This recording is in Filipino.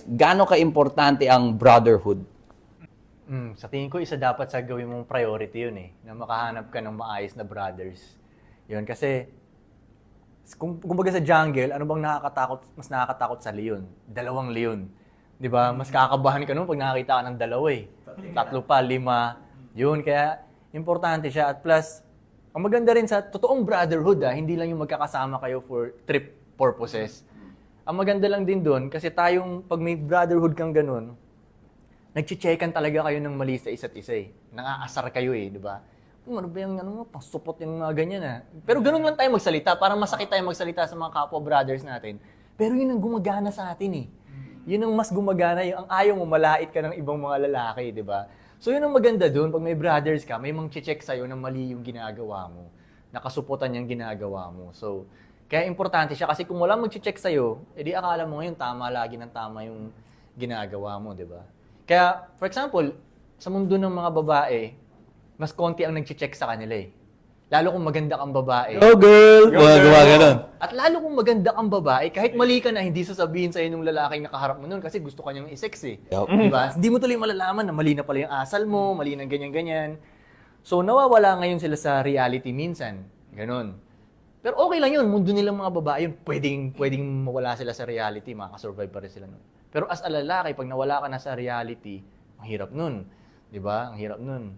gaano ka-importante ang brotherhood? Sa tingin ko, isa dapat sa gawin mong priority yun eh, na makahanap ka ng maayos na brothers. Yun, kasi kumbaga sa jungle, ano bang mas nakakatakot sa leon? Dalawang leon. 'Di ba? Mas kakabahan ka nun pag nakakita ka ng dalawa eh. Tatlo pa, lima. Yun, kaya importante siya. At plus, ang maganda rin sa totoong brotherhood hindi lang yung magkakasama kayo for trip purposes. Ang maganda lang din doon, kasi tayong pag may brotherhood kang ganun, nagche-checkan talaga kayo ng mali sa isa't isa eh. Nangaasar kayo eh, di ba? Ano ba yung pang-support yung mga ganyan Pero ganun lang tayo magsalita, parang masakit tayo magsalita sa mga kapwa brothers natin. Pero yun ang gumagana sa atin eh. Yun ang mas gumagana, yung ang ayaw mo malait ka ng ibang mga lalaki, di ba? So yun ang maganda doon, pag may brothers ka, may mang-check sa'yo na mali yung ginagawa mo. Nakasuputan yung ginagawa mo. So, kaya importante siya kasi kung wala mag-check sa'yo, edi akala mo ngayon tama lagi ng tama yung ginagawa mo, di ba? Kaya, for example, sa mundo ng mga babae, mas konti ang nag-check sa kanila eh. Lalo kung maganda kang babae. Go girl! Gumagawa ganun. At lalo kung maganda kang babae, kahit mali ka na, hindi sasabihin sa'yo nung lalaking nakaharap mo nun kasi gusto ka niyang i-sex eh. Yup. Diba? Hindi mo tuloy malalaman na mali na pala yung asal mo, mali na ganyan-ganyan. So, nawawala ngayon sila sa reality minsan. Ganon. Pero okay lang yun, mundo nilang mga babae yun. Pwedeng mawala sila sa reality, makakasurvive pa rin sila nun. Pero as a lalaki, pag nawala ka na sa reality, ang hirap nun. Diba? Ang hirap nun.